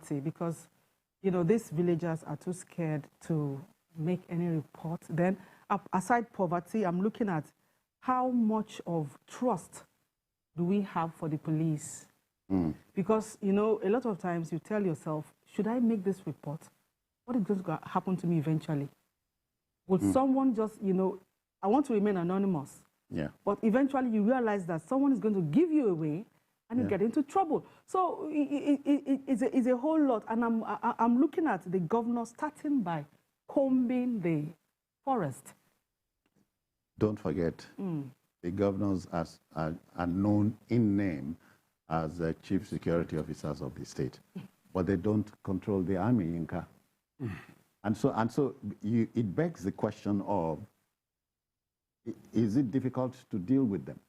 poverty, because, you know, these villagers are too scared to make any report. Then, aside poverty, I'm looking at how much of trust do we have for the police? Because, you know, a lot of times you tell yourself, should I make this report? What is going to happen to me eventually? Would someone just, you know, I want to remain anonymous. Yeah. But eventually you realize that someone is going to give you away and you get into trouble. So it's a whole lot. And I'm looking at the governor starting by combing the forest. Don't forget, the governors are known in name as the chief security officers of the state, but they don't control the army, Yinka. And so it begs the question of, is it difficult to deal with them?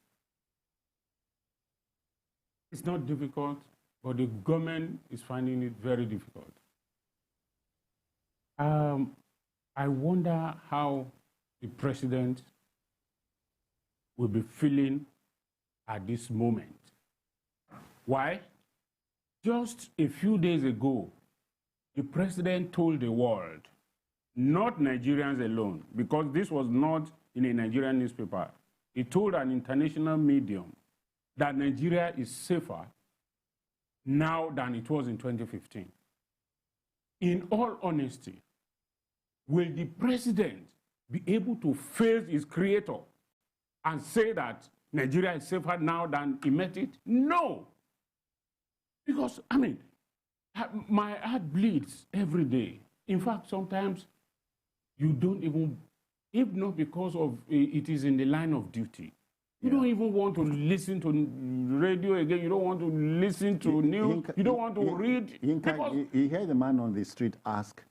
It's not difficult, but the government is finding it very difficult. I wonder how the president will be feeling at this moment. Why? Just a few days ago, the president told the world, not Nigerians alone, because this was not in a Nigerian newspaper. He told an international medium that Nigeria is safer now than it was in 2015. In all honesty, will the president be able to face his creator and say that Nigeria is safer now than he met it? No. Because, I mean, my heart bleeds every day. In fact, sometimes you don't even, if not because of it is in the line of duty, you don't even want to listen to radio again. You don't want to listen to news. You don't want to read. You hear the man on the street ask,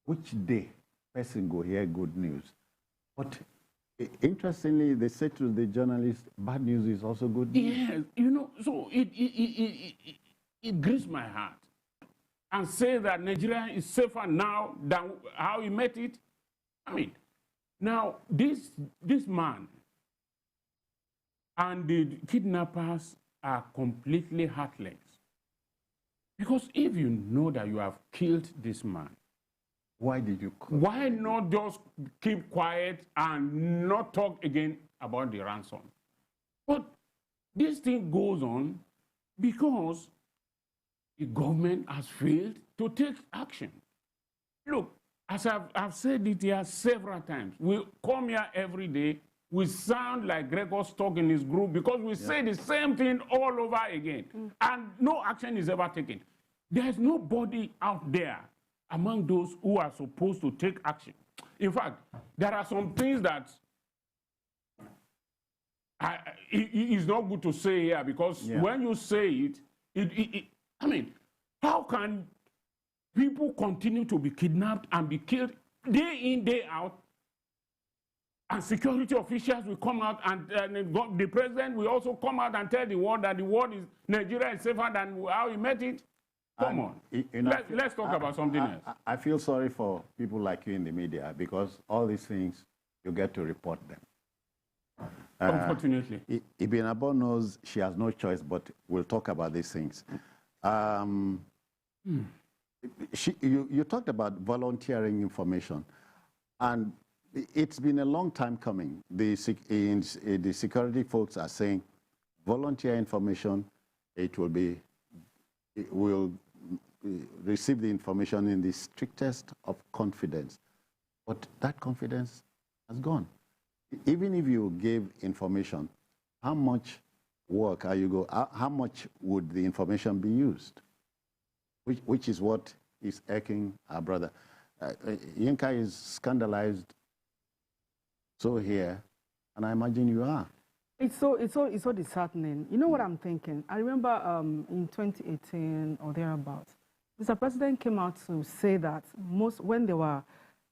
which day person go hear good news? But interestingly, they say to the journalist, bad news is also good news. Yes, you know, so it grieves my heart. And say that Nigeria is safer now than how he met it. I mean, now this man and the kidnappers are completely heartless. Because if you know that you have killed this man, why did you call? Why not just keep quiet and not talk again about the ransom? But this thing goes on because the government has failed to take action. Look, as I've said it here several times, we come here every day, we sound like Gregor Stock in his group because we say the same thing all over again, and no action is ever taken. There's nobody out there among those who are supposed to take action. In fact, there are some things that it's not good to say here because when you say it, I mean, how can people continue to be kidnapped and be killed day in, day out? And security officials will come out and the president will also come out and tell the world that the world is, Nigeria is safer than how he met it. Come on. Let's talk about something else. I feel sorry for people like you in the media because all these things, you get to report them. Unfortunately. Ibn Abo knows she has no choice, but we'll talk about these things. You talked about volunteering information, and it's been a long time coming. The security folks are saying volunteer information, it will receive the information in the strictest of confidence. But that confidence has gone. Even if you give information, how much work are you go? How much would the information be used? Which is what is irking our brother. Yinka is scandalized. So here, and I imagine you are. It's so disheartening. You know what I'm thinking? I remember in 2018 or thereabouts, Mr. President came out to say that when they were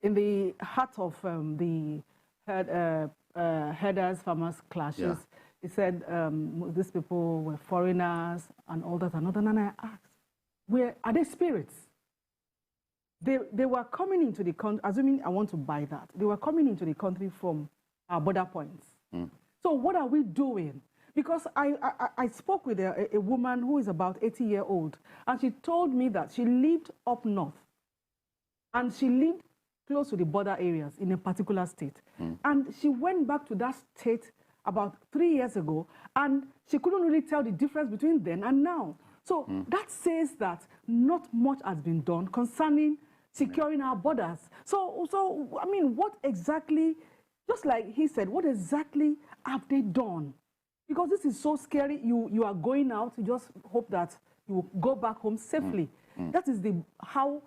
in the heart of the herders, farmers clashes, he said these people were foreigners and all that and all that. And I asked, are they spirits? They were coming into the country, assuming I want to buy that, they were coming into the country from our border points. So what are we doing? Because I spoke with a woman who is about 80-years old, and she told me that she lived up north, and she lived close to the border areas in a particular state. And she went back to that state about 3 years ago, and she couldn't really tell the difference between then and now. So that says that not much has been done concerning securing our borders. So I mean, what exactly, just like he said, what exactly have they done? Because this is so scary. You are going out, you just hope that you will go back home safely. That is how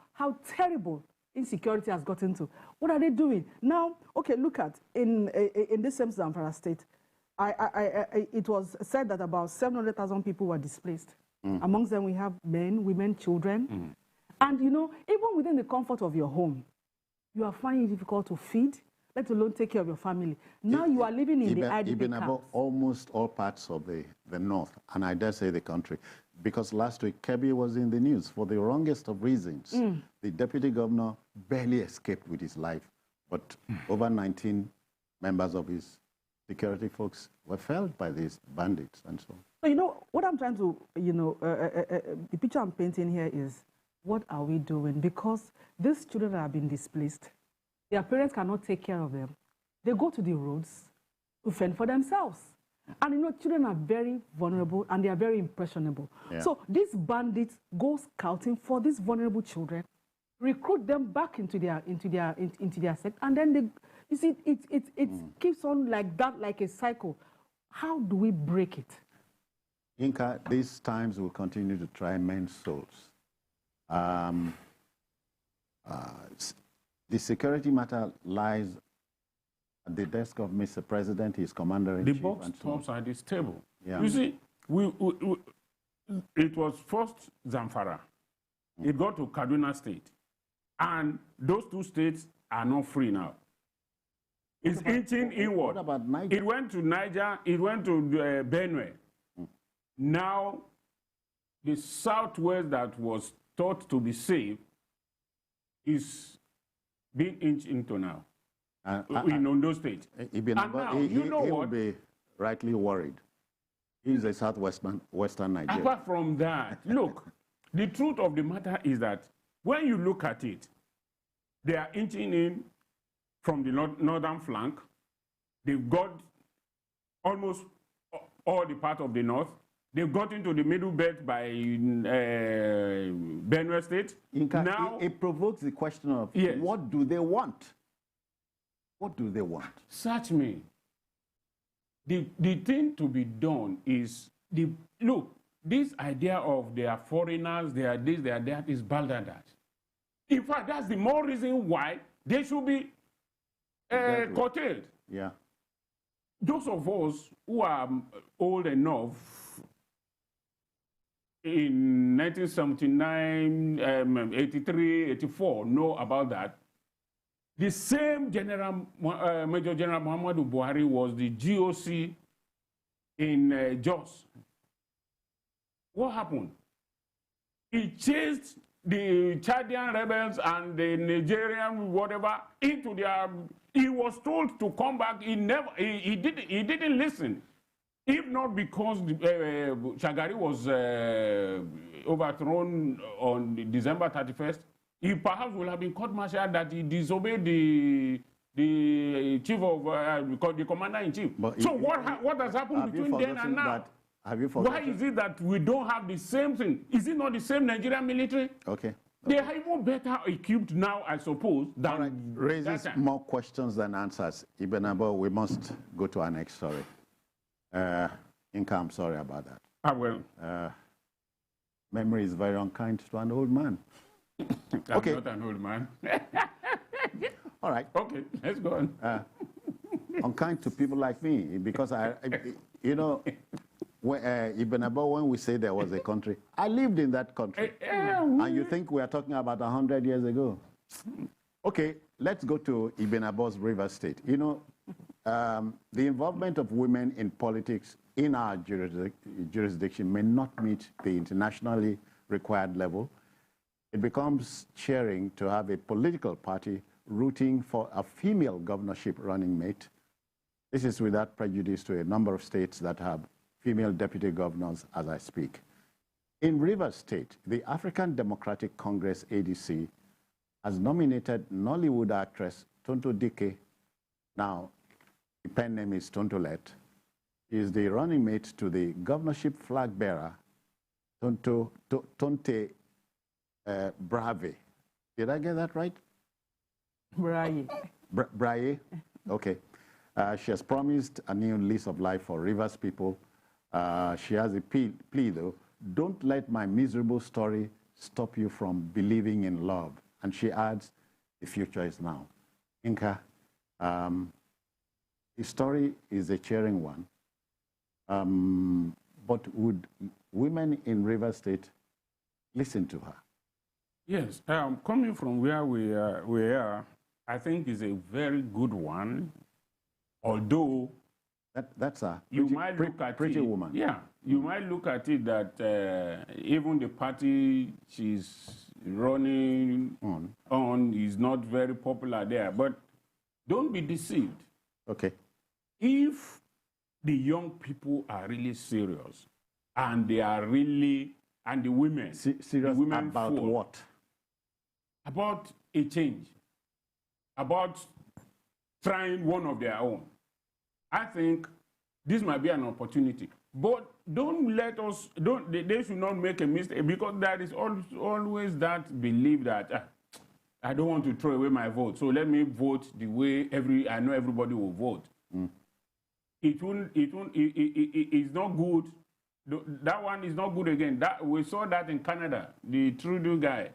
terrible insecurity has gotten to. What are they doing? Now, okay, look at, in this same Zamfara state, it was said that about 700,000 people were displaced. Amongst them, we have men, women, children. And, you know, even within the comfort of your home, you are finding it difficult to feed, let alone take care of your family. Now you are living in the IDP camps. Almost all parts of the north, and I dare say the country, because last week, Kebbi was in the news for the wrongest of reasons. The deputy governor barely escaped with his life, but over 19 members of his security folks were felled by these bandits and so on. So, you know, what I'm trying to, you know, the picture I'm painting here is, what are we doing? Because these children have been displaced. Their parents cannot take care of them. They go to the roads to fend for themselves. And, you know, children are very vulnerable and they are very impressionable. Yeah. So these bandits go scouting for these vulnerable children, recruit them back into their sect, and then they, you see, it keeps on like that, like a cycle. How do we break it? Inka, these times will continue to try men's souls. The security matter lies at the desk of Mr. President, his commander-in-chief. The box tops at this table. Yeah. You see, it was first Zamfara. It got to Kaduna State. And those two states are not free now. It's inching inward. What about Niger? It went to Niger, it went to Benue. Now, the southwest that was thought to be safe is being inched into now in Ondo State. He will be rightly worried. He's a southwestern Nigeria. Apart from that, look, the truth of the matter is that when you look at it, they are inching in from the northern flank. They've got almost all the part of the north. They've got into the middle belt by Benue State. Now, it provokes the question of, yes, what do they want? What do they want? Search me. The thing to be done is, look, this idea of they are foreigners, they are this, they are that, is balderdash. In fact, that's the more reason why they should be curtailed. Yeah. Those of us who are old enough, in 1979, 83, 84, know about that. The same Major General Muhammadu Buhari was the GOC in Jos. What happened? He chased the Chadian rebels and the Nigerian whatever into their. He was told to come back. He didn't listen. If not because Shagari was overthrown on December 31st, he perhaps would have been court-martialed that he disobeyed the chief of the commander-in-chief. So what has happened between then and now? Why is it that we don't have the same thing? Is it not the same Nigerian military? Okay. They are even better equipped now, I suppose, than all right. Raises more questions than answers. Ibn Abo, we must go to our next story. Inka, I'm sorry about that. I will. Memory is very unkind to an old man. I'm not an old man. All right. Okay, let's go on. Unkind to people like me, because you know, Ibn Abo, when we say there was a country, I lived in that country. And you think we are talking about 100 years ago? Okay, let's go to Ibn Abo's River State. You know, the involvement of women in politics in our jurisdiction may not meet the internationally required level. It becomes cheering to have a political party rooting for a female governorship running mate. This is without prejudice to a number of states that have female deputy governors as I speak. In Rivers State, the African Democratic Congress, ADC, has nominated Nollywood actress Tonto Dike. Now, the pen name is Tontolet. She is the running mate to the governorship flag bearer, Tonte Brave. Did I get that right? Braille. Braille? Okay. She has promised a new lease of life for Rivers people. She has a plea, though. Don't let my miserable story stop you from believing in love. And she adds, the future is now. Inka, the story is a cheering one. But would women in Rivers State listen to her? Yes, coming from where we are, I think is a very good one. Although that's a you might look at pretty it, woman. Yeah, you might look at it that even the party she's running on is not very popular there. But don't be deceived. Okay. If the young people are really serious and they are really, and the women, Serious the women about what? About a change, about trying one of their own. I think this might be an opportunity. But don't let us, they should not make a mistake, because there is always that belief that I don't want to throw away my vote, so let me vote the way I know everybody will vote. It's not good. That one is not good again. We saw that in Canada, the Trudeau guy,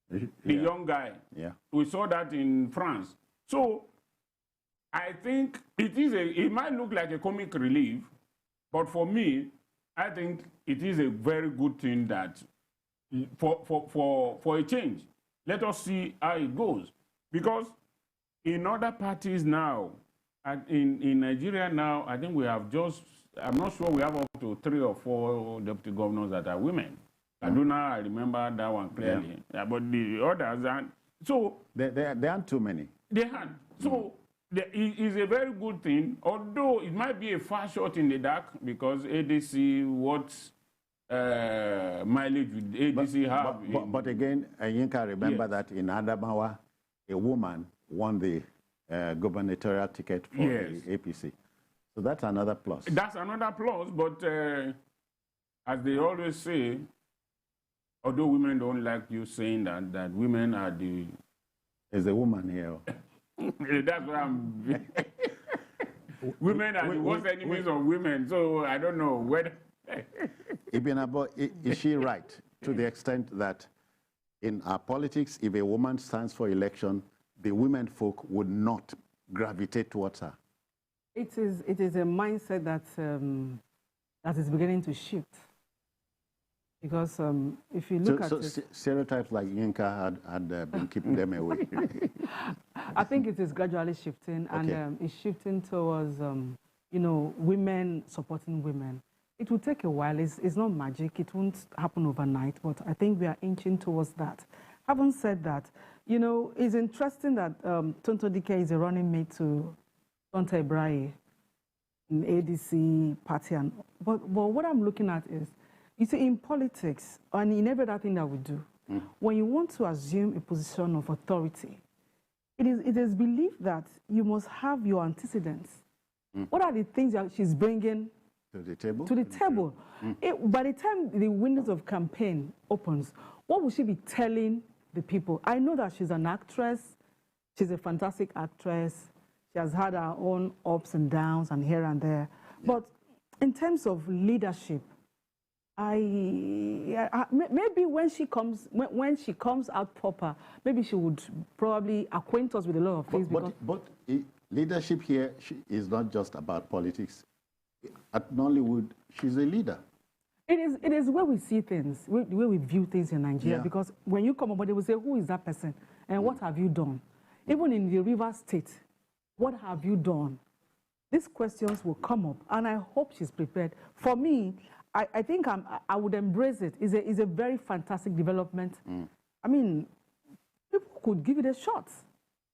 the young guy. Yeah. We saw that in France. So I think it might look like a comic relief, but for me, I think it is a very good thing that for a change. Let us see how it goes. Because in other parties now, in Nigeria now, I think we have I'm not sure we have up to 3 or 4 deputy governors that are women. Kaduna, I remember that one clearly. Yeah, but the others aren't. So there aren't too many. They aren't. So it is a very good thing, although it might be a far shot in the dark, because ADC, what mileage would ADC have? But again, Yinka, remember that in Adamawa, a woman won the gubernatorial ticket for the APC. So that's another plus. That's another plus, but as they always say, although women don't like you saying that women are the... There's a woman here. That's what I'm... Women are the worst enemies of women, so I don't know whether... Ibn Abo, is she right to the extent that in our politics, if a woman stands for election, the women folk would not gravitate towards her? It is a mindset that is beginning to shift. Because if you look at it... stereotypes like Yinka had been keeping them away. I think it is gradually shifting, and it's shifting towards, women supporting women. It will take a while. It's not magic. It won't happen overnight, but I think we are inching towards that. Having said that, it's interesting that Tonto Dike is a running mate to Tonte Braille in ADC party. But what I'm looking at is, you see, in politics, and in every other thing that we do, when you want to assume a position of authority, it is believed that you must have your antecedents. What are the things that she's bringing to the table? By the time the windows of campaign opens, what will she be telling the people? I know that she's an actress. She's a fantastic actress. She has had her own ups and downs and here and there. Yeah. But in terms of leadership, maybe when she comes out proper, maybe she would probably acquaint us with a lot of things. But leadership here is not just about politics. At Nollywood, she's a leader. It is where we see things, the way we view things in Nigeria. Yeah. Because when you come up, they will say, who is that person? And what have you done? Even in the River State, what have you done? These questions will come up, and I hope she's prepared. For me, I think I would embrace it. It's a very fantastic development. I mean, people could give it a shot.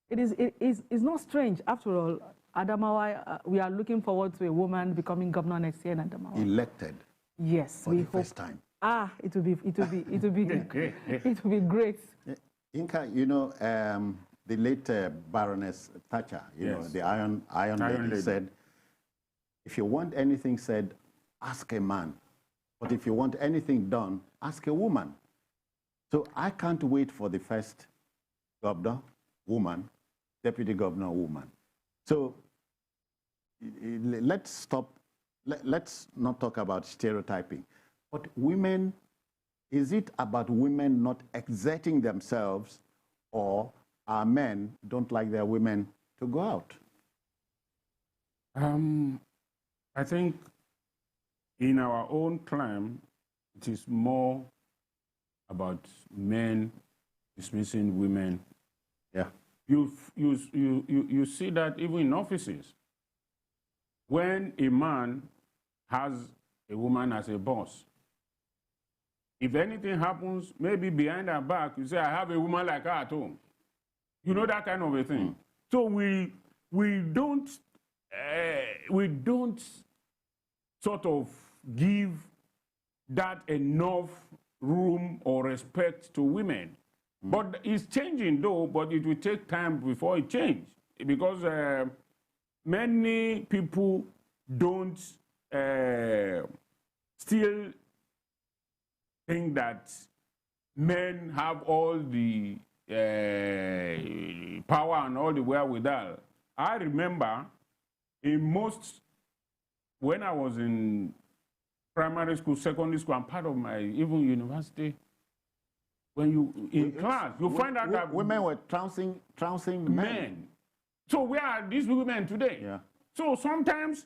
It's not strange. After all, Adamawa, we are looking forward to a woman becoming governor next year in Adamawa. Elected. Yes, for the first time. It will be, it will be, it will be, it will be great. Inka, you know, the late Baroness Thatcher, you know, the Iron Lady said, if you want anything said, ask a man. But if you want anything done, ask a woman. So I can't wait for the first governor, woman, deputy governor, woman. So let's stop, let's not talk about stereotyping. But women, is it about women not exerting themselves, or our men don't like their women to go out? I think in our own climb, it is more about men dismissing women. Yeah. You see that even in offices. When a man has a woman as a boss, if anything happens, maybe behind her back, you say, I have a woman like her at home. You know, that kind of a thing. So we don't sort of give that enough room or respect to women. But it's changing though, but it will take time before it changes. Because many people don't still think that men have all the power and all the wherewithal. I remember when I was in primary school, secondary school, and part of my even university, when you in class, you find out that women were trouncing men. So where are these women today? Yeah. So sometimes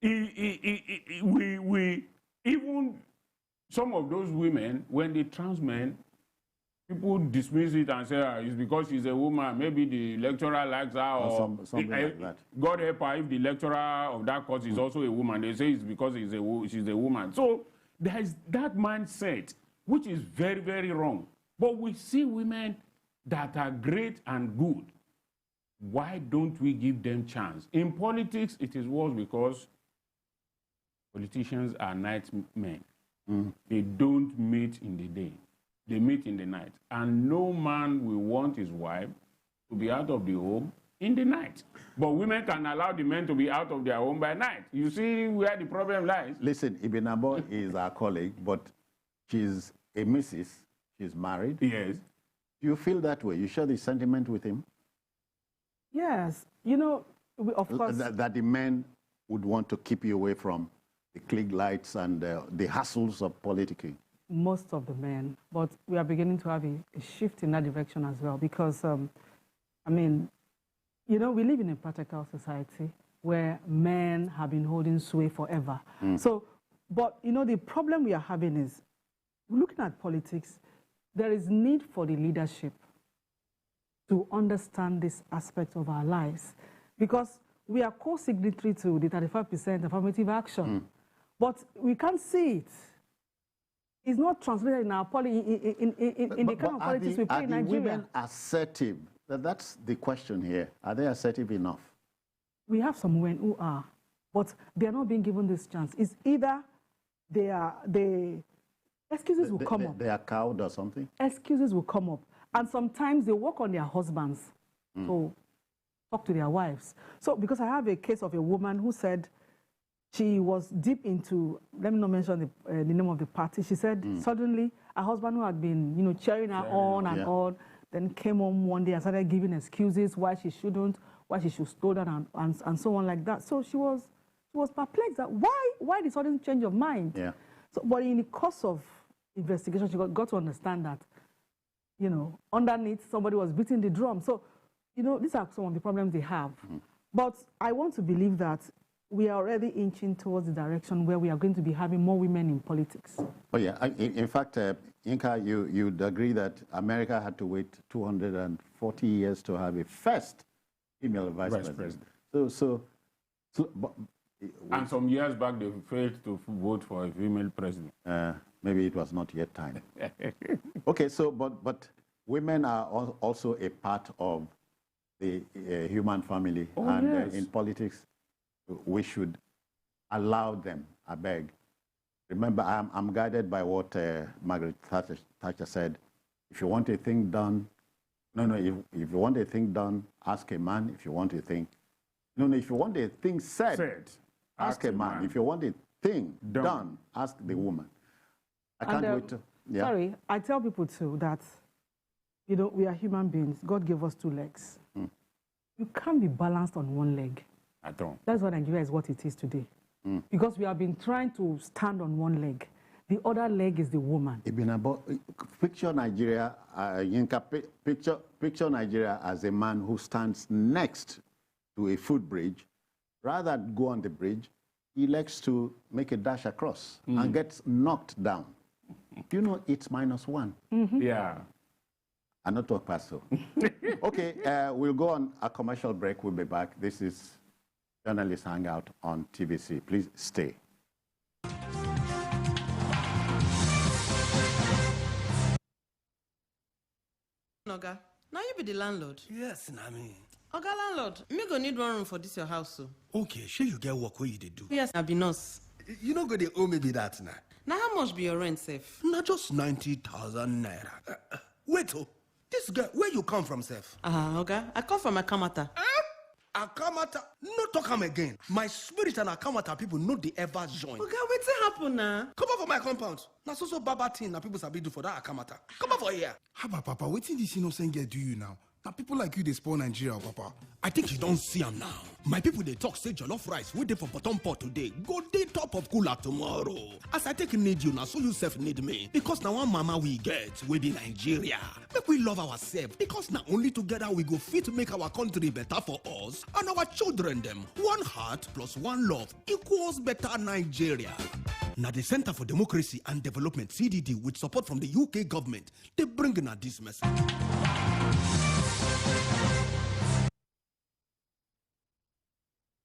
we even some of those women, when they trans men, people dismiss it and say, it's because she's a woman. Maybe the lecturer likes her, or something like that. God help her if the lecturer of that course is also a woman. They say it's because she's a woman. So there is that mindset, which is very, very wrong. But we see women that are great and good. Why don't we give them chance? In politics, it is worse because politicians are night men. They don't meet in the day. They meet in the night. And no man will want his wife to be out of the home in the night. But women can allow the men to be out of their home by night. You see where the problem lies? Listen, Ibinabo is our colleague, but she's a Mrs. She's married. Yes. Do you feel that way? You share the sentiment with him? Yes. You know, of course. That the men would want to keep you away from the click lights and the hassles of politicking. Most of the men, but we are beginning to have a shift in that direction as well, because, I mean, you know, we live in a patriarchal society where men have been holding sway forever. So, but, you know, the problem we are having is, looking at politics, there is need for the leadership to understand this aspect of our lives, because we are co-signatory to the 35% affirmative action, but we can't see it. It's not translated in our in the kind of politics we play in Nigeria. Are the women assertive? That's the question here. Are they assertive enough? We have some women who are, but they are not being given this chance. It's either excuses will come up. They are cowed or something? Excuses will come up. And sometimes they work on their husbands to talk to their wives. So, because I have a case of a woman who said she was deep into, let me not mention the name of the party. She said suddenly her husband, who had been, you know, cheering her on and on, then came home one day and started giving excuses why she shouldn't, why she should slow down and so on like that. So she was perplexed that why the sudden change of mind? Yeah. So, but in the course of investigation, she got to understand that, you know, underneath somebody was beating the drum. So, you know, these are some of the problems they have. But I want to believe that we are already inching towards the direction where we are going to be having more women in politics. Oh yeah, in fact, Inka, you'd agree that America had to wait 240 years to have a first female vice president. And some years back, they failed to vote for a female president. Maybe it was not yet time. Okay, so but women are also a part of the human family. Oh, And yes. in politics, we should allow them, I beg. Remember, I'm guided by what Margaret Thatcher said. If you want a thing done, if you want a thing done, ask a man. If you want a thing, if you want a thing said, ask a man. If you want a thing done, ask the woman. I can't wait to... Yeah. Sorry, I tell people too that, we are human beings. God gave us 2 legs. You can't be balanced on one leg. I don't. That's why Nigeria is what it is today. Because we have been trying to stand on one leg. The other leg is the woman. Picture Nigeria, picture Nigeria as a man who stands next to a footbridge. Rather than go on the bridge, he elects to make a dash across and gets knocked down. It's -1. Yeah. And not talk past so. Okay, we'll go on a commercial break. We'll be back. This is Journalist Hangout on TVC. Please stay. Oga, now you be the landlord. Yes, Nami. Oga landlord, me go need 1 room for this your house, so. Okay, sure you get work where you dey do. Yes, I be nurse. You know go dey owe me be that now. Now how much be your rent, safe? Not just 90,000 naira. Wait, this guy, where you come from, Sef? Oga, I come from Akamata. Akamata, no talk am again. My spirit and Akamata people no dey ever join. Oga, wetin happen now? Come over for my compound. Na so baba thing na people sabi do for that Akamata. Come over here. Haba, Papa, wetin this innocent girl do you now? Now people like you, they spoil Nigeria, Papa. I think you don't see am now. My people they talk say jollof rice wey dey for bottom pot today go dey top of cooler tomorrow. As I take need you now, so you self need me. Because now one mama we get we be Nigeria. Make we love ourselves because now only together we go fit make our country better for us and our children them. One heart plus one love equals better Nigeria. Now the Center for Democracy and Development CDD with support from the UK government they bring in this message.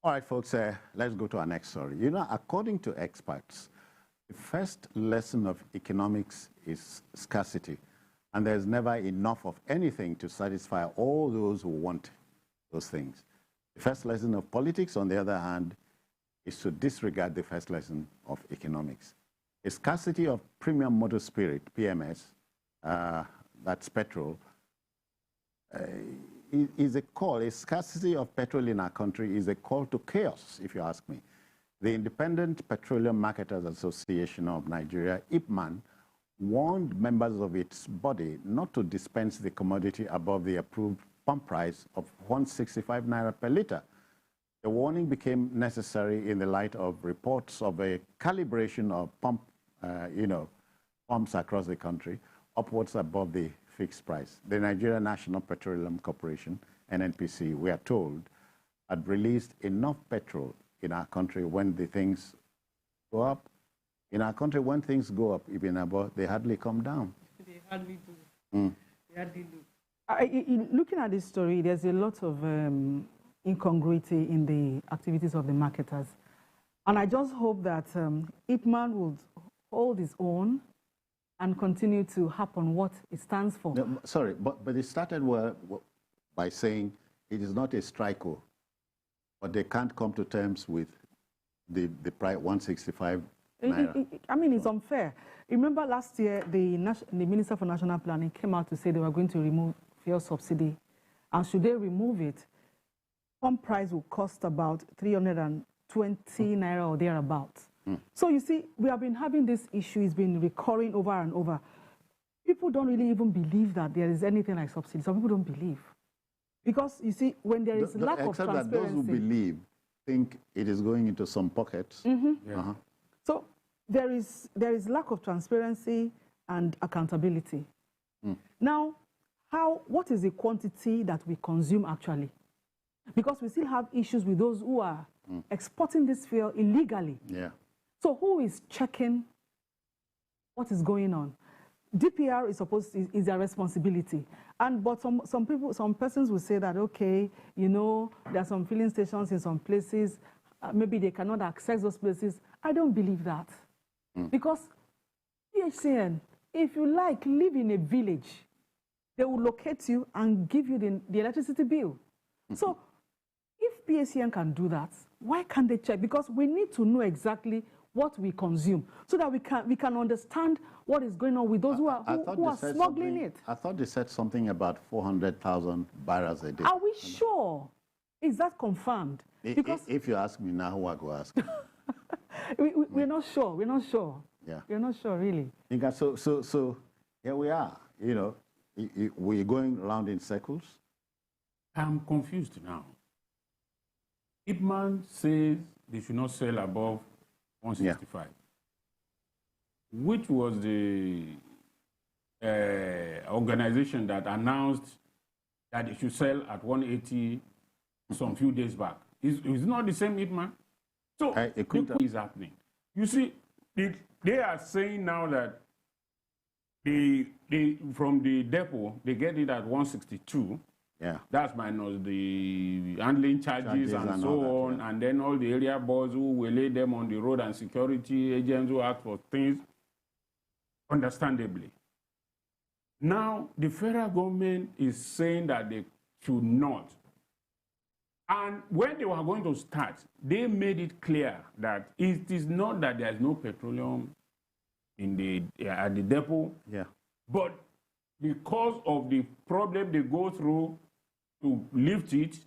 All right, folks, let's go to our next story. According to experts, the first lesson of economics is scarcity. And there's never enough of anything to satisfy all those who want those things. The first lesson of politics, on the other hand, is to disregard the first lesson of economics. A scarcity of premium motor spirit, PMS, that's petrol, is a call. A scarcity of petrol in our country is a call to chaos, if you ask me. The Independent Petroleum Marketers Association of Nigeria, IPMAN, warned members of its body not to dispense the commodity above the approved pump price of 165 naira per litre. The warning became necessary in the light of reports of a calibration of pumps across the country upwards above the fixed price. The Nigeria National Petroleum Corporation, NNPC, we are told, had released enough petrol in our country when the things go up. In our country, when things go up, even above, they hardly come down. They hardly do. They hardly do. Looking at this story, there's a lot of incongruity in the activities of the marketers. And I just hope that IPMAN would hold its own and continue to harp on what it stands for. No, sorry, but it started by saying it is not a strike, but they can't come to terms with the price 165 naira. I mean, it's unfair. Remember last year, the Minister for National Planning came out to say they were going to remove fuel subsidy. And should they remove it, pump price will cost about 320 naira or thereabouts. So you see, we have been having this issue, it's been recurring over and over. People don't really even believe that there is anything like subsidy. Some people don't believe. Because you see, when there is lack of transparency... Except that those who believe think it is going into some pockets. Yeah. So there is lack of transparency and accountability. Now, what is the quantity that we consume actually? Because we still have issues with those who are exporting this fuel illegally. Yeah. So who is checking what is going on? DPR is their responsibility. But some persons will say that, okay, there are some filling stations in some places, maybe they cannot access those places. I don't believe that. Because PHCN, if you like, live in a village, they will locate you and give you the electricity bill. So if PACN can do that, why can't they check? Because we need to know exactly what we consume so that we can understand what is going on with those who are smuggling it. I thought they said something about 400,000 barrels a day. Are we sure? Is that confirmed? Because if you ask me now, who I go ask? We're not sure. We're not sure. Yeah. We're not sure, really. So here we are. You know, we're going around in circles. I'm confused now. Ipman says they should not sell above 165. Yeah. Which was the organization that announced that they should sell at 180 some few days back. It's not the same Ipman. So what is happening? You see, they are saying now that they from the depot, they get it at 162. Yeah. That's minus the handling charges and so on, yeah. And then all the area boys who will lay them on the road and security agents who ask for things, understandably. Now, the federal government is saying that they should not. And when they were going to start, they made it clear that it is not that there is no petroleum in at the depot, yeah. But because of the problem they go through to lift it,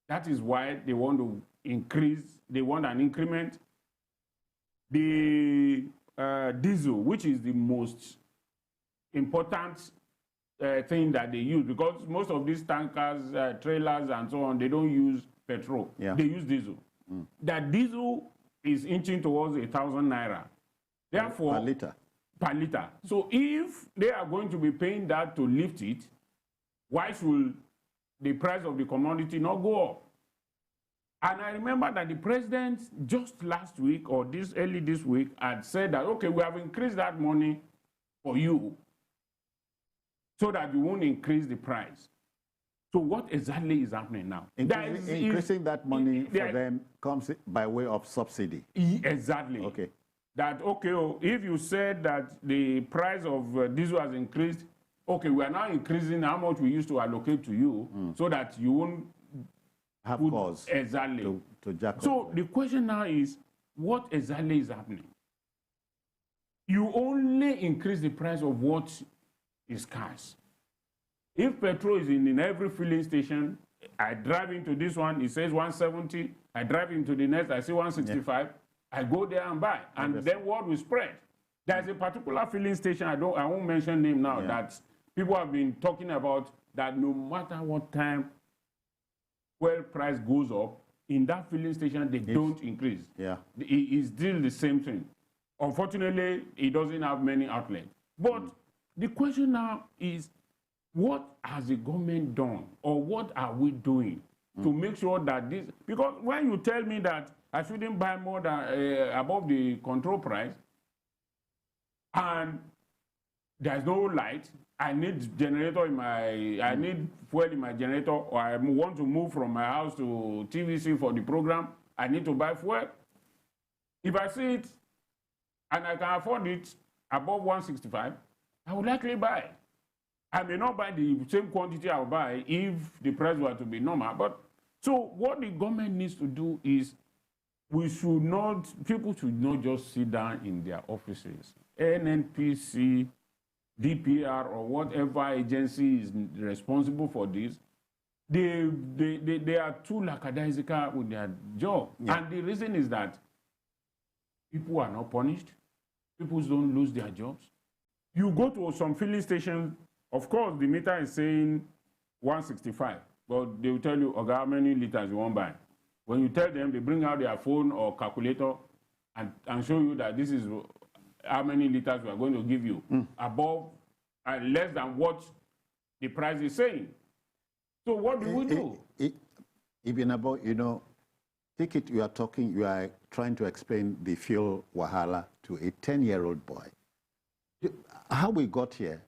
that is why they want to increase, they want an increment. The diesel, which is the most important thing that they use, because most of these tankers, trailers and so on, they don't use petrol, yeah. They use diesel. That diesel is inching towards 1,000 naira. Therefore, per liter. So if they are going to be paying that to lift it, why should the price of the commodity not go up? And I remember that the president just last week or early this week had said that, okay, we have increased that money for you so that you won't increase the price. So what exactly is happening now? Increasing that money for them comes by way of subsidy. Exactly. Okay. That, okay, if you said that the price of diesel has increased, okay, we are now increasing how much we used to allocate to you so that you won't have cause exactly to jack up. So the question now is, what exactly is happening? You only increase the price of what is scarce. If petrol is in every filling station, I drive into this one, it says 170. I drive into the next, I see 165. Yeah. I go there and buy, and then word will spread. There's a particular filling station, I won't mention name now, that people have been talking about, that no matter what time fuel price goes up, in that filling station, they don't increase. Yeah. It's still the same thing. Unfortunately, it doesn't have many outlets. But the question now is, what has the government done, or what are we doing to make sure that this, because when you tell me that I shouldn't buy more than above the control price, and there's no light, I need generator in my, I need fuel in my generator, or I want to move from my house to TVC for the program, I need to buy fuel. If I see it and I can afford it above 165, I will likely buy it. I may not buy the same quantity I'll buy if the price were to be normal. But so what the government needs to do is, people should not just sit down in their offices. NNPC, DPR, or whatever agency is responsible for this, they are too lackadaisical with their job. Yeah. And the reason is that people are not punished. People don't lose their jobs. You go to some filling stations, of course, the meter is saying 165, but they will tell you, okay, how many liters you want to buy. When you tell them, they bring out their phone or calculator and show you that this is how many liters we are going to give you, above and less than what the price is saying. So what do we do? Even about, take it, you are trying to explain the fuel wahala to a 10-year-old boy. How we got here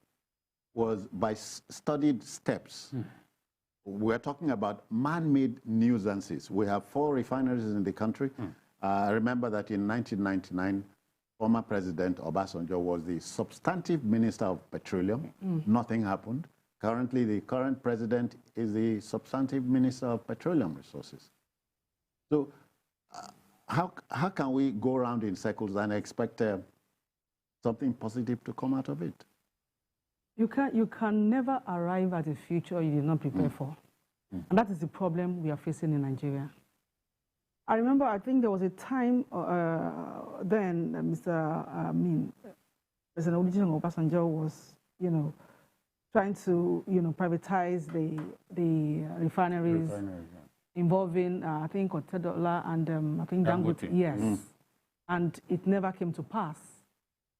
was by studied steps. We're talking about man-made nuisances. We have 4 refineries in the country. I remember that in 1999, former President Obasanjo was the substantive Minister of Petroleum. Nothing happened. Currently, the current president is the substantive minister of petroleum resources. So how can we go around in circles and expect something positive to come out of it? You can never arrive at a future you did not prepare for. And that is the problem we are facing in Nigeria. I remember, I think there was a time then President Olusegun Obasanjo was, trying to, privatize the refineries involving, I think, Kolade-Otitoju and I think Dangote. Yes. And it never came to pass.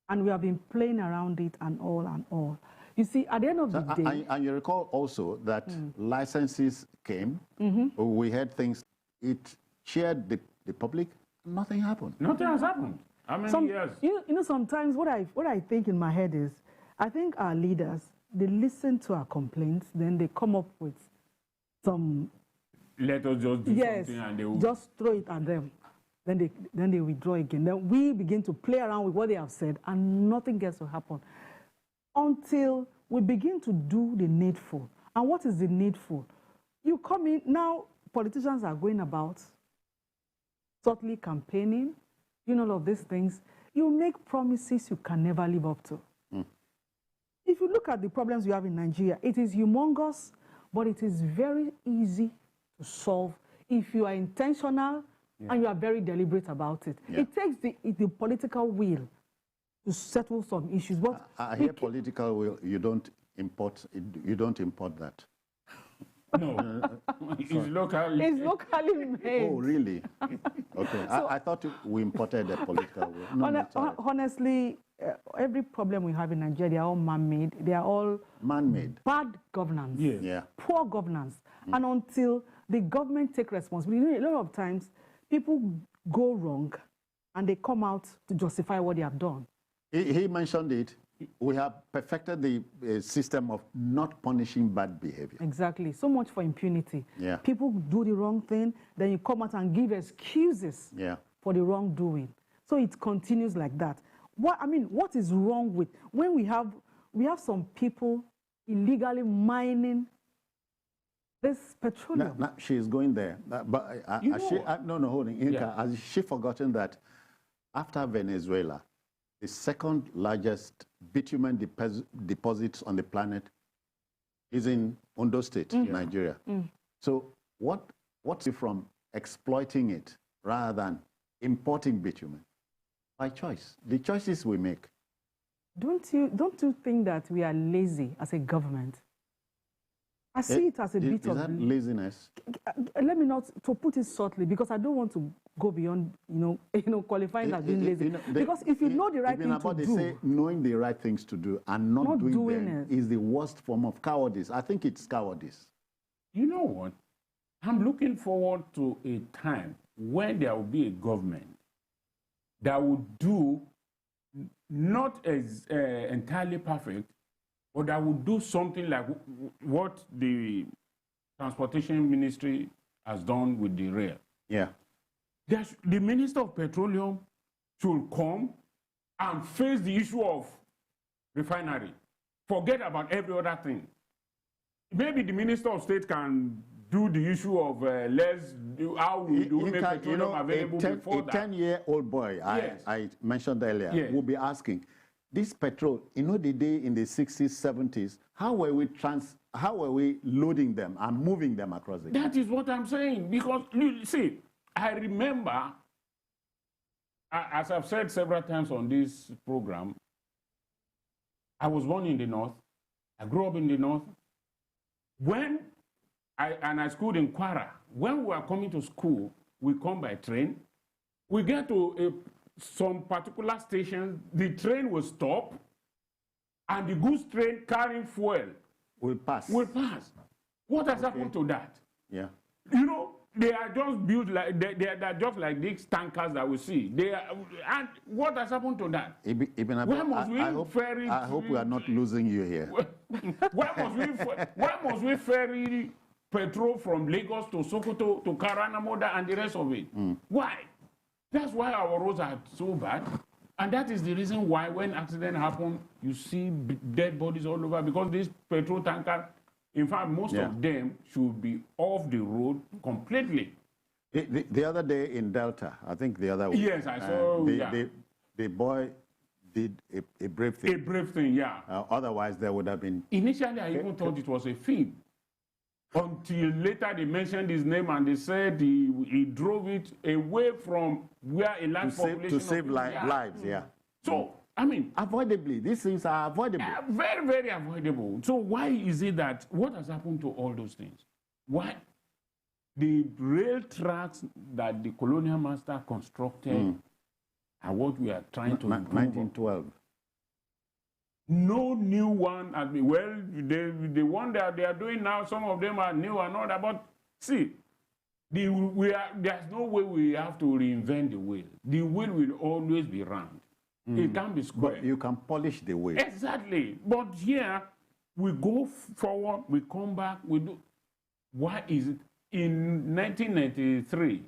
And we have been playing around it and all and all. You see, at the end of the day... And you recall also that licenses came, we had things, it cheered the public, nothing happened. Nothing has happened. How many years? Sometimes what I think in my head is, I think our leaders, they listen to our complaints, then they come up with some... Let us just do something and they will... just throw it at them. Then they withdraw again. Then we begin to play around with what they have said and nothing gets to happen until we begin to do the needful. And what is the needful? You come in, now politicians are going about subtly campaigning, all of these things. You make promises you can never live up to. If you look at the problems we have in Nigeria, it is humongous, but it is very easy to solve if you are intentional and you are very deliberate about it. It takes the political will to settle some issues. But I hear political will, you don't import that. No, it's locally. It's locally made. Oh, really? Okay, so, I thought we imported the political will. No, honestly, every problem we have in Nigeria, they are all man-made. They are all man-made. Bad governance. Yeah. Poor governance. And until the government take responsibility, a lot of times people go wrong and they come out to justify what they have done. He mentioned it. We have perfected the system of not punishing bad behavior. Exactly. So much for impunity. Yeah. People do the wrong thing, then you come out and give excuses for the wrongdoing. So it continues like that. What is wrong with when we have some people illegally mining this petroleum? No, she's going there. But hold on. Has she forgotten that after Venezuela, the second largest bitumen deposits on the planet is in Ondo State, Nigeria. So what's it from exploiting it rather than importing bitumen? By choice. The choices we make. Don't you think that we are lazy as a government? I see it as a bit of... Is that laziness? Let me not, to put it shortly, because I don't want to go beyond, qualifying as being lazy. Because if you know the right thing to do... Say knowing the right things to do and not doing them is the worst form of cowardice. I think it's cowardice. You know what? I'm looking forward to a time when there will be a government that will do not as entirely perfect, but that would do something like what the Transportation Ministry has done with the rail. Yeah. The Minister of Petroleum should come and face the issue of refinery. Forget about every other thing. Maybe the Minister of State can do the issue of how we do make petroleum available before that. A 10-year-old boy, I mentioned earlier, will be asking, this petrol, the day in the 60s, 70s, how were we loading them and moving them across the country? That is what I'm saying. Because, see, I remember, as I've said several times on this program, I was born in the North. I grew up in the North. I schooled in Kwara. When we were coming to school, we come by train. We get to some particular stations, the train will stop, and the goods train carrying fuel will pass. What has happened to that? Yeah. They are just built like they are just like these tankers that we see. And what has happened to that? I hope we are not losing you here. Why must we ferry petrol from Lagos to Sokoto to Karanamoda and the rest of it? Why? That's why our roads are so bad. And that is the reason why when accident happen, you see dead bodies all over, because this petrol tanker In fact, most of them should be off the road completely. The other day in Delta, I think the other week. Yes, I saw. The boy did a brave thing. A brave thing, yeah. Otherwise, there would have been. Initially, I even thought it was a film. Until later, they mentioned his name and they said he drove it away from where a large population to save lives. Yeah. So, I mean, avoidably, these things are avoidable. Very, very avoidable. So why is it that, what has happened to all those things? Why? The rail tracks that the colonial master constructed are what we are trying to improve 1912. No new one has been, well, the one that they are doing now, some of them are new and all that, but see, there's no way we have to reinvent the wheel. The wheel will always be round. It can't be square. But you can polish the wheel. Exactly. But here, we go forward, we come back, we do. Why is it? In 1993,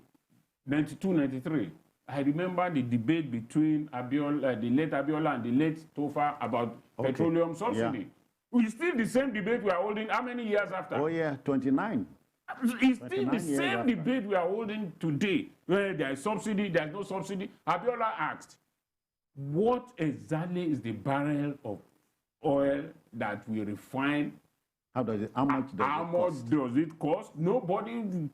92, 93, I remember the debate between Abiola, the late Abiola and the late Tofa about petroleum subsidy. Yeah. It's still the same debate we are holding. How many years after? Oh yeah, 29. It's still the same debate we are holding today. Where there is subsidy, there is no subsidy. Abiola asked, what exactly is the barrel of oil that we refine? How much does it cost? Nobody,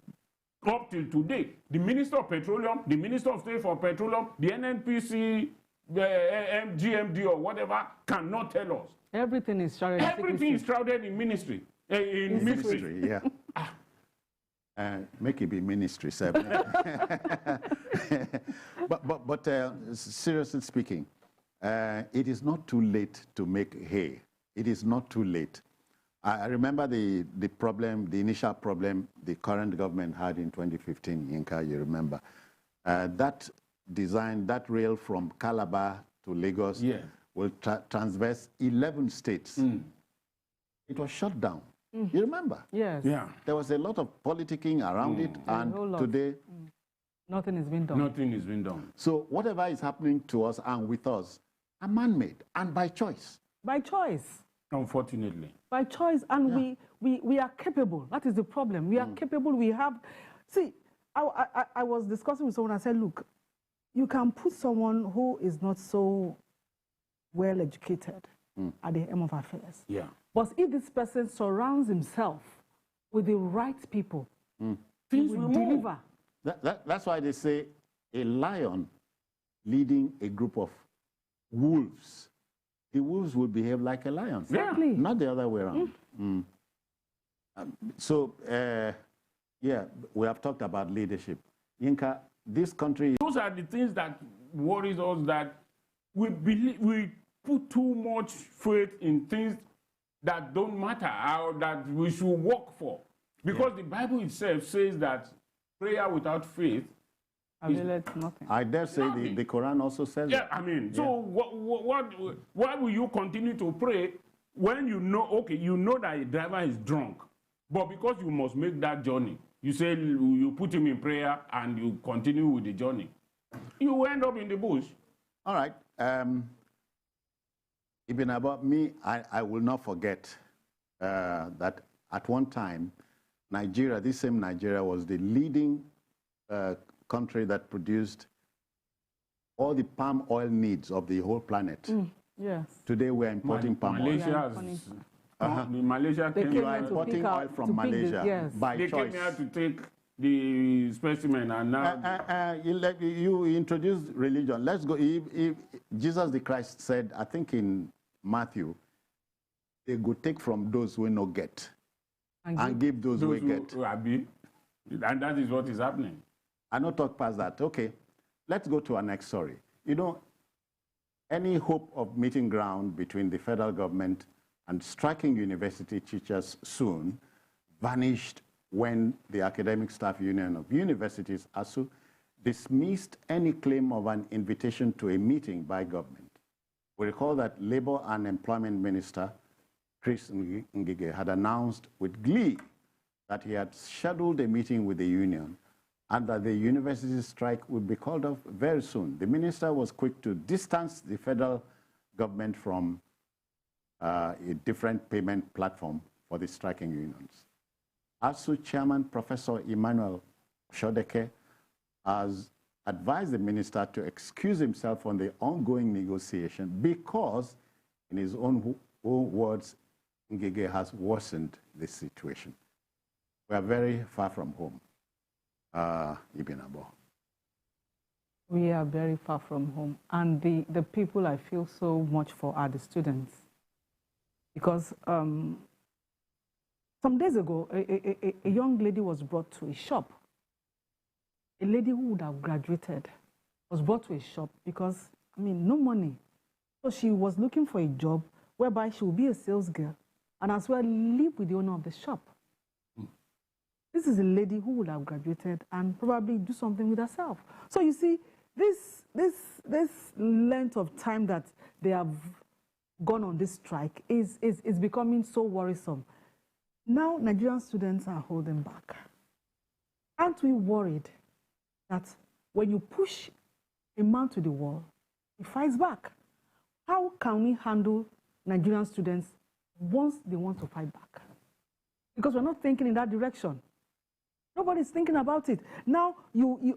up till today, the Minister of Petroleum, the Minister of State for Petroleum, the NNPC, the GMD or whatever, cannot tell us. Everything is shrouded. Everything is shrouded in ministry. In ministry, yeah. Make it be ministry, sir. but seriously speaking, it is not too late to make hay. It is not too late. I remember the initial problem the current government had in 2015, Yinka, you remember. That design, that rail from Calabar to Lagos will transverse 11 states. It was shut down. You remember? Yes. Yeah. There was a lot of politicking around it, and today... Nothing is being done. Nothing is being done. So whatever is happening to us and with us are man-made and by choice. By choice. Unfortunately. By choice, and we are capable. That is the problem. We are capable. We have... See, I was discussing with someone. I said, look, you can put someone who is not so well-educated at the helm of affairs. Yeah. But if this person surrounds himself with the right people, things will deliver. That's why they say a lion leading a group of wolves. The wolves will behave like a lion. Exactly. Not the other way around. So, yeah, we have talked about leadership. Yinka, this country... Those are the things that worries us, that we put too much faith in things that don't matter, or that we should work for. Because the Bible itself says that prayer without faith availeth nothing. I dare say the Quran also says that. I mean, so why will you continue to pray when you know, okay, you know that a driver is drunk, but because you must make that journey, you say you put him in prayer and you continue with the journey. You end up in the bush. All right. Even about me, I will not forget that at one time, Nigeria, this same Nigeria, was the leading country that produced all the palm oil needs of the whole planet. Yes. Today we're importing palm oil. Malaysia you are importing oil from Malaysia by they choice. They came here to take the specimen, and now... you introduced religion. Let's go. If Jesus the Christ said, I think in Matthew, they go take from those who no get and give those who get. And that is what is happening. I not talk past that. Okay, let's go to our next story. You know, any hope of meeting ground between the federal government and striking university teachers soon vanished when the Academic Staff Union of Universities, ASU, dismissed any claim of an invitation to a meeting by government. We recall that Labor and Employment Minister Chris Ngige had announced with glee that he had scheduled a meeting with the union and that the university strike would be called off very soon. The minister was quick to distance the federal government from a different payment platform for the striking unions. ASU Chairman Professor Emmanuel Shodeke has advised the minister to excuse himself on the ongoing negotiation because, in his own words, Ngige has worsened the situation. We are very far from home, Ibn Abo. We are very far from home. And the people I feel so much for are the students. Because some days ago, a young lady was brought to a shop. A lady who would have graduated was brought to a shop because, I mean, no money. So she was looking for a job whereby she would be a sales girl and as well live with the owner of the shop. This is a lady who would have graduated and probably do something with herself. So you see, this length of time that they have gone on this strike is becoming so worrisome. Now Nigerian students are holding back. Aren't we worried that when you push a man to the wall, he fights back? How can we handle Nigerian students once they want to fight back? Because we're not thinking in that direction. Nobody's thinking about it. Now,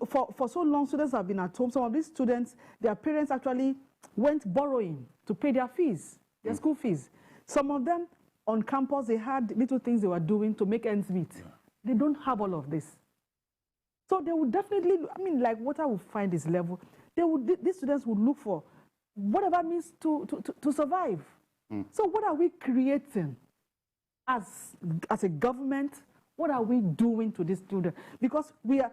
for so long, students have been at home. Some of these students, their parents actually went borrowing to pay their fees, their school fees. Some of them on campus, they had little things they were doing to make ends meet. They don't have all of this. So they would definitely, I mean, like water will find its level. These students would look for whatever means to survive. So what are we creating as a government? What are we doing to these students? Because we are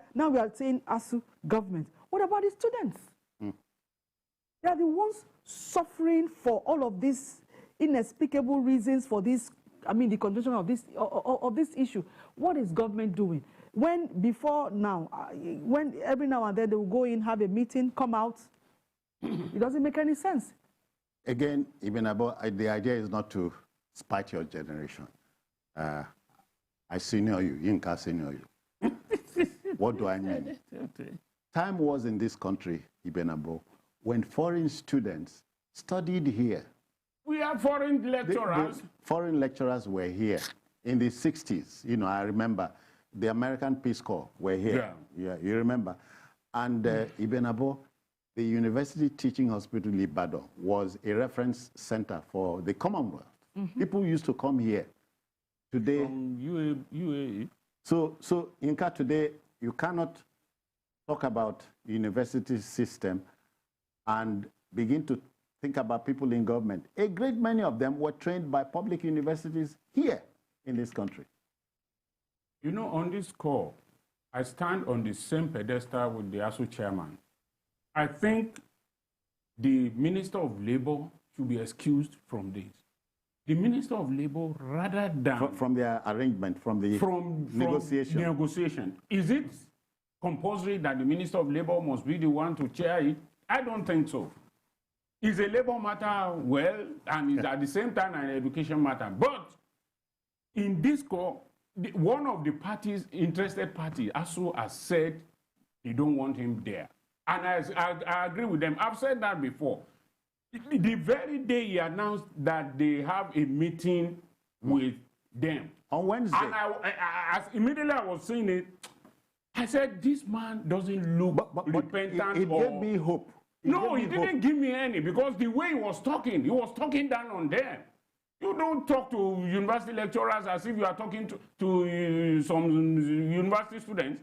saying as a government. What about the students? They are the ones suffering for all of these inexplicable reasons for this, I mean, the condition of this issue. What is government doing? When before now, when every now and then they will go in, have a meeting, come out, it doesn't make any sense. Again, Ibn Abo, the idea is not to spite your generation. I senior you, Yinka senior you. What do I mean? Time was in this country, Ibn Abo, when foreign students studied here. We have foreign lecturers. The foreign lecturers were here in the 60s. You know, I remember the American Peace Corps were here. Yeah, you remember. And Ibn Abo, the University Teaching Hospital Ibadan was a reference center for the Commonwealth. People used to come here. Today, From UAE. So Inka, today, you cannot talk about university system and begin to think about people in government. A great many of them were trained by public universities here in this country. You know, on this call, I stand on the same pedestal with the ASU chairman. I think the Minister of Labor should be excused from this. The Minister of Labor, rather than... From the arrangement, from the negotiation. Negotiation. Is it compulsory that the Minister of Labor must be the one to chair it? I don't think so. It's a labor matter, well, and it's at the same time an education matter. But in this call, one of the parties, interested parties, ASU has said they don't want him there. And I agree with them. I've said that before. The very day he announced that they have a meeting with them. On Wednesday. And immediately I was seeing it, I said, this man doesn't look repentant. It gave me hope. No, he didn't give me any, because the way he was talking down on them. You don't talk to university lecturers as if you are talking to some university students.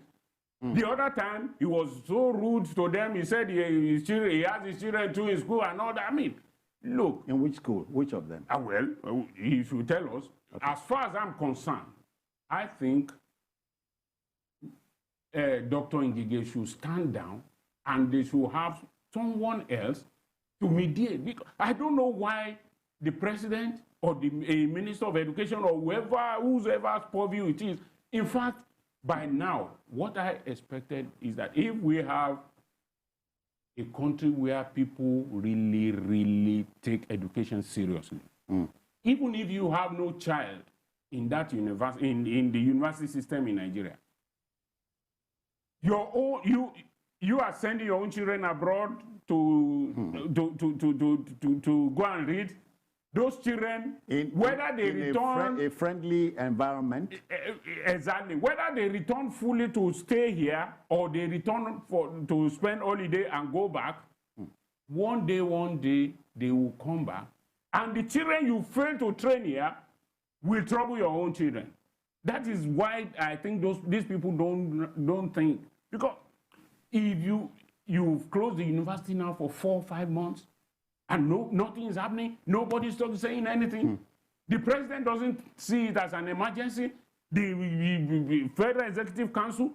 The other time, he was so rude to them. He said he has his children too in school and all that. I mean, look. In which school? Which of them? Well, he should tell us. Okay. As far as I'm concerned, I think Dr. Ngige should stand down and they should have someone else to mediate. Because I don't know why the president or the Minister of Education or whoever's purview it is. In fact, by now, what I expected is that if we have a country where people really, really take education seriously, even if you have no child in that university, in the university system in Nigeria, you are sending your own children abroad to go and read. those children, whether they return a friendly environment, exactly, whether they return fully to stay here or they return to spend holiday and go back, one day they will come back, and the children you fail to train here will trouble your own children. That is why I think these people don't think, because if you've closed the university now for 4 or 5 months and nothing is happening, nobody's saying anything. The president doesn't see it as an emergency. The Federal Executive Council,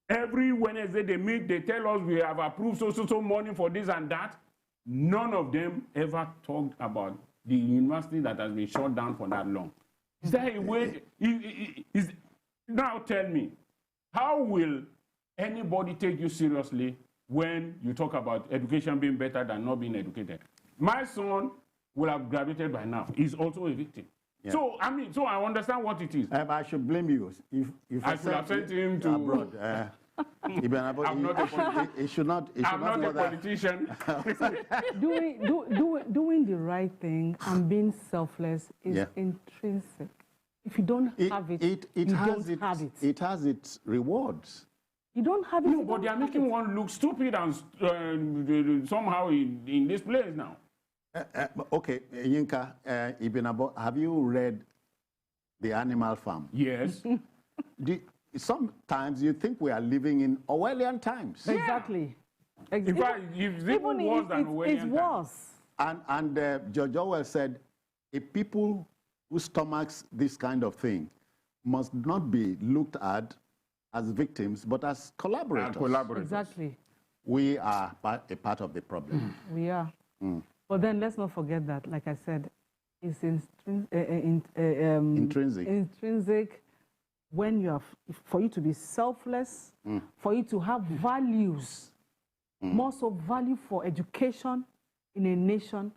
every Wednesday they meet, they tell us we have approved so money for this and that. None of them ever talked about the university that has been shut down for that long. Is there a way? Now tell me, how will anybody take you seriously when you talk about education being better than not being educated? My son will have graduated by now. He's also a victim. Yeah. So I understand what it is. I should blame you if I should have sent him to abroad. I'm not a politician. Doing the right thing and being selfless is intrinsic. If you don't have it, you don't have it. It has its rewards. You don't have it. No, but they are making one look stupid and somehow in this place now. Okay, Yinka, Ibinabo, have you read The Animal Farm? Yes. Sometimes you think we are living in Orwellian times. Exactly. In fact, it's even worse than Orwellian times. It's worse. And George Orwell said, a people who stomachs this kind of thing must not be looked at as victims, but as collaborators. Exactly. We are a part of the problem. We are. But then let's not forget that, like I said, it's intrinsic when you have, for you to be selfless, for you to have values, more so value for education in a nation,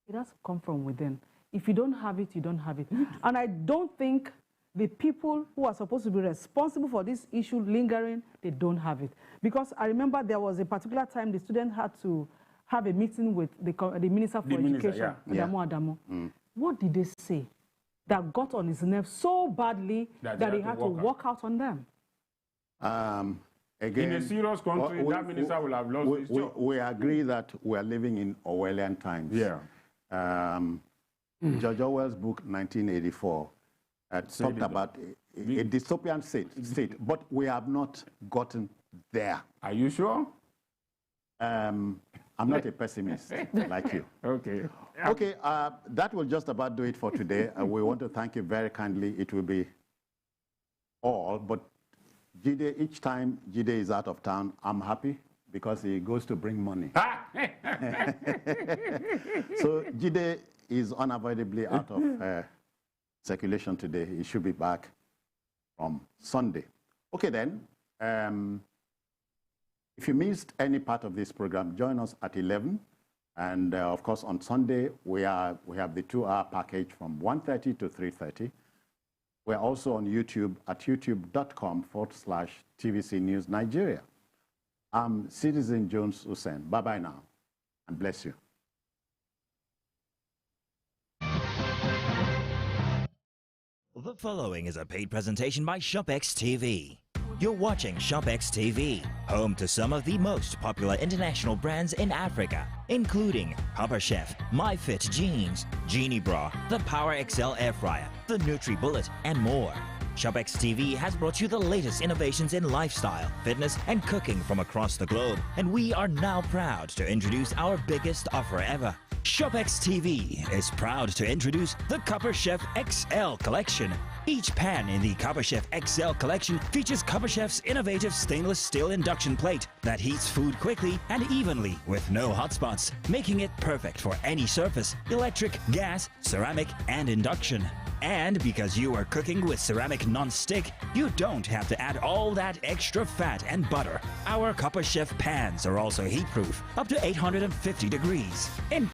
it has to come from within. If you don't have it, you don't have it. And I don't think the people who are supposed to be responsible for this issue lingering, they don't have it. Because I remember there was a particular time the student had to have a meeting with the Minister for Education, Adamo. What did they say that got on his nerves so badly that he had to walk out on them? Again, in a serious country, that minister will have lost his job. We agree that we are living in Orwellian times. Yeah. George Orwell's book, 1984, talked about a dystopian state, but we have not gotten there. Are you sure? I'm not a pessimist like you. Okay. Okay, that will just about do it for today. We want to thank you very kindly. It will be all, but Jide, each time Jide is out of town, I'm happy because he goes to bring money. So Jide is unavoidably out of circulation today. He should be back from Sunday. Okay then, if you missed any part of this program, join us at 11. And of course, on Sunday, we have the 2-hour package from 1:30 to 3:30. We're also on YouTube at youtube.com/TVC News Nigeria. I'm Citizen Jones Hussein. Bye-bye now, and bless you. The following is a paid presentation by ShopX TV. You're watching ShopX TV, home to some of the most popular international brands in Africa, including Papa Chef, MyFit Jeans, Genie Bra, the Power XL Air Fryer, the NutriBullet, and more. ShopX TV has brought you the latest innovations in lifestyle, fitness, and cooking from across the globe, and we are now proud to introduce our biggest offer ever. ShopX TV is proud to introduce the Copper Chef XL collection. Each pan in the Copper Chef XL collection features Copper Chef's innovative stainless steel induction plate that heats food quickly and evenly with no hot spots, making it perfect for any surface, electric, gas, ceramic, and induction. And because you are cooking with ceramic non-stick, you don't have to add all that extra fat and butter. Our Copper Chef pans are also heat-proof, up to 850 degrees. In